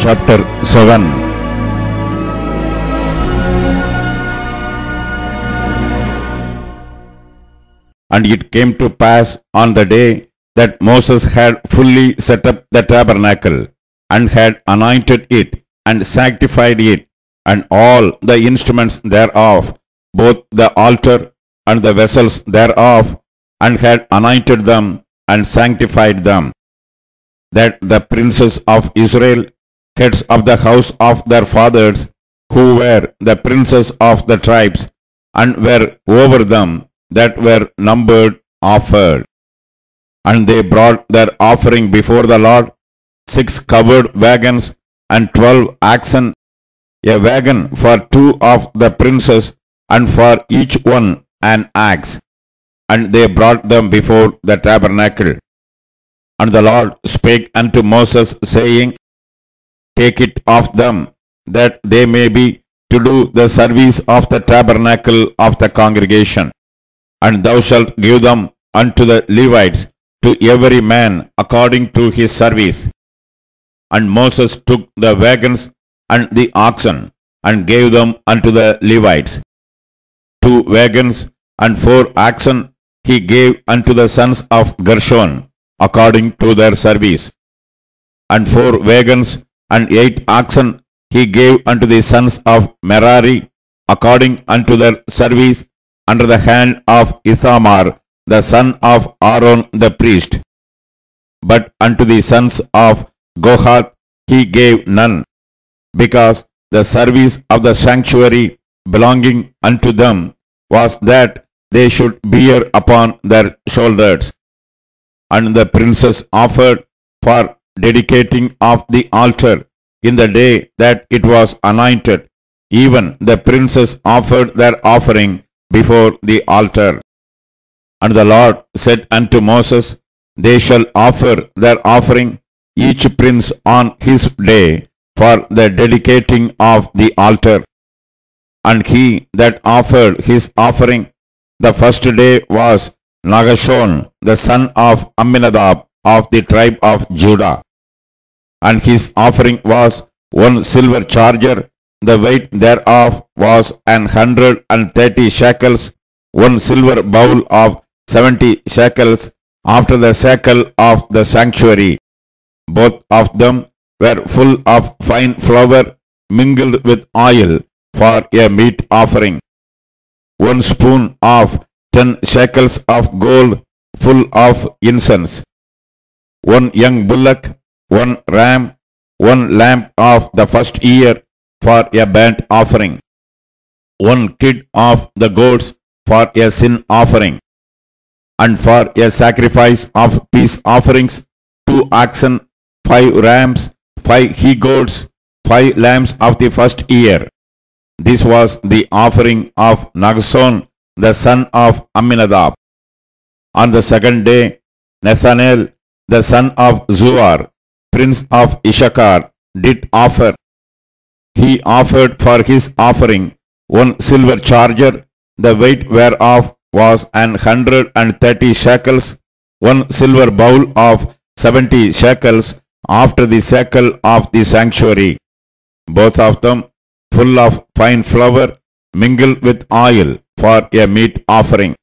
Chapter 7. And it came to pass on the day that Moses had fully set up the tabernacle, and had anointed it, and sanctified it, and all the instruments thereof, both the altar and the vessels thereof, and had anointed them, and sanctified them, that the princes of Israel, heads of the house of their fathers, who were the princes of the tribes, and were over them that were numbered, offered. And they brought their offering before the Lord, 6 covered wagons, and 12 oxen, a wagon for 2 of the princes, and for each one an axe. And they brought them before the tabernacle. And the Lord spake unto Moses, saying, Take it of them, that they may be to do the service of the tabernacle of the congregation. And thou shalt give them unto the Levites, to every man according to his service. And Moses took the wagons and the oxen, and gave them unto the Levites. 2 wagons and 4 oxen he gave unto the sons of Gershon, according to their service. And 4 wagons and 8 oxen he gave unto the sons of Merari, according unto their service, under the hand of Ithamar, the son of Aaron the priest. But unto the sons of Kohath he gave none, because the service of the sanctuary belonging unto them was that they should bear upon their shoulders. And the princes offered for dedicating of the altar in the day that it was anointed. Even the princes offered their offering before the altar. And the Lord said unto Moses, They shall offer their offering, each prince on his day, for the dedicating of the altar. And he that offered his offering the first day was Nahshon, the son of Amminadab, of the tribe of Judah. And his offering was 1 silver charger, the weight thereof was 130 shekels, 1 silver bowl of 70 shekels, after the shekel of the sanctuary. Both of them were full of fine flour mingled with oil for a meat offering. 1 spoon of 10 shekels of gold full of incense. 1 young bullock, 1 ram, 1 lamb of the first year for a burnt offering. 1 kid of the goats for a sin offering. And for a sacrifice of peace offerings, 2 oxen, 5 rams, 5 he-goats, 5 lambs of the first year. This was the offering of Nahshon, the son of Amminadab. On the second day, Nathanael, the son of Zuar, prince of Issachar, did offer. He offered for his offering 1 silver charger, the weight whereof was 130 shekels, 1 silver bowl of 70 shekels, after the shekel of the sanctuary. Both of them full of fine flour mingled with oil for a meat offering.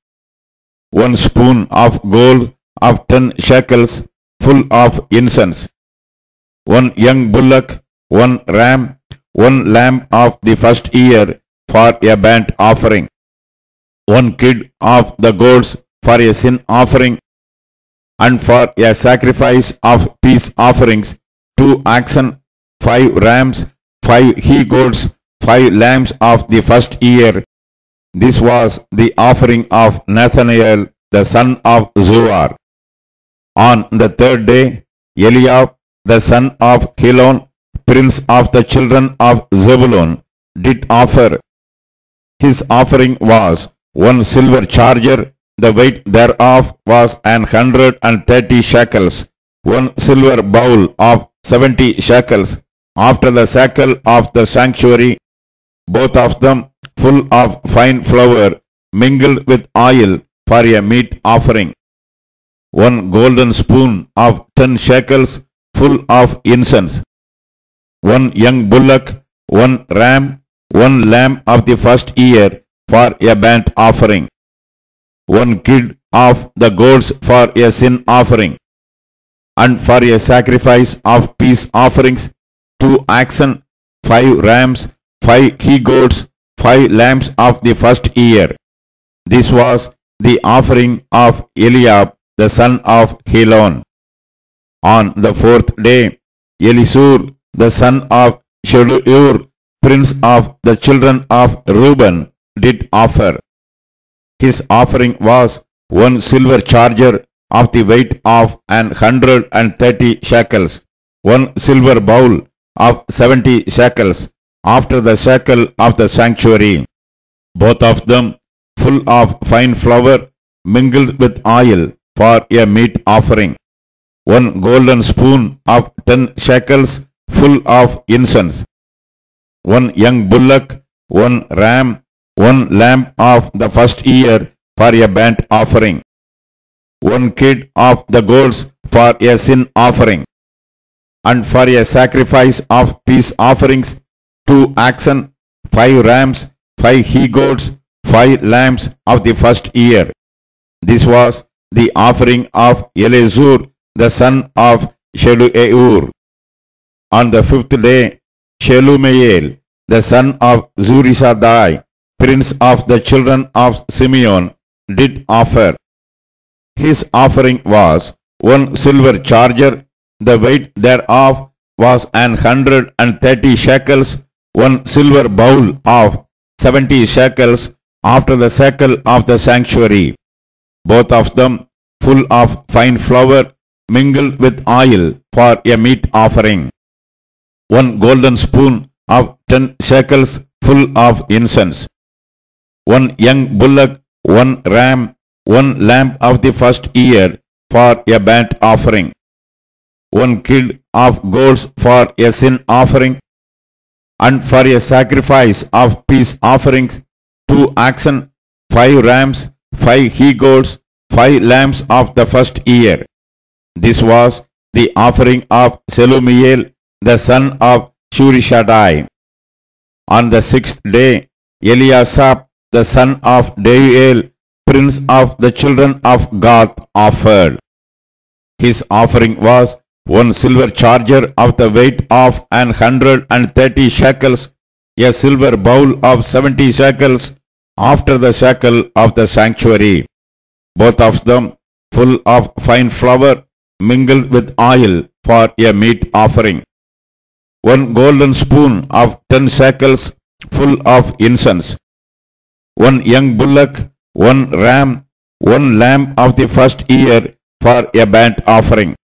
1 spoon of gold of 10 shekels full of incense. 1 young bullock, 1 ram, 1 lamb of the first year for a burnt offering. 1 kid of the goats for a sin offering. And for a sacrifice of peace offerings, 2 oxen, 5 rams, 5 he-goats, 5 lambs of the first year. This was the offering of Nathanael, the son of Zuar. On the third day, Eliab, the son of Helon, prince of the children of Zebulun, did offer. His offering was 1 silver charger, the weight thereof was 130 shekels, 1 silver bowl of 70 shekels, after the shekel of the sanctuary, both of them full of fine flour mingled with oil for a meat offering. 1 golden spoon of 10 shekels full of incense. one young bullock, one ram, one lamb of the first year for a burnt offering, one kid of the goats for a sin offering, and for a sacrifice of peace offerings, 2 oxen, 5 rams, 5 he-goats, 5 lambs of the first year. This was the offering of Eliab the son of Helon. On the 4th day, Elisur the son of Shedeur, prince of the children of Reuben, did offer. His offering was 1 silver charger of the weight of 130 shekels, 1 silver bowl of 70 shekels, after the shekel of the sanctuary, both of them full of fine flour mingled with oil for a meat offering, 1 golden spoon of 10 shekels full of incense, 1 young bullock, 1 ram, 1 lamb of the first year for a burnt offering, 1 kid of the goats for a sin offering, and for a sacrifice of peace offerings, 2 oxen, 5 rams, 5 he-goats, 5 lambs of the first year. This was the offering of Elizur the son of Shedeur. On the 5th day, Shelumiel the son of Zurishaddai, prince of the children of Simeon, did offer. His offering was 1 silver charger, the weight thereof was 130 shekels, 1 silver bowl of 70 shekels, after the shekel of the sanctuary, both of them full of fine flour mingled with oil for a meat offering, 1 golden spoon of 10 shekels full of incense, 1 young bullock, 1 ram, 1 lamb of the first year for a burnt offering, 1 kid of goats for a sin offering, and for a sacrifice of peace offerings, 2 oxen, 5 rams, 5 he-goats, 5 lambs of the first year. This was the offering of Shelumiel the son of Zurishaddai. On the 6th day, Eliasaph the son of Deuel, prince of the children of Gad, offered. His offering was 1 silver charger of the weight of 130 shekels, a silver bowl of 70 shekels, after the shekel of the sanctuary, both of them full of fine flour mingled with oil for a meat offering, 1 golden spoon of 10 shekels full of incense, 1 young bullock, 1 ram, 1 lamb of the first year for a burnt offering,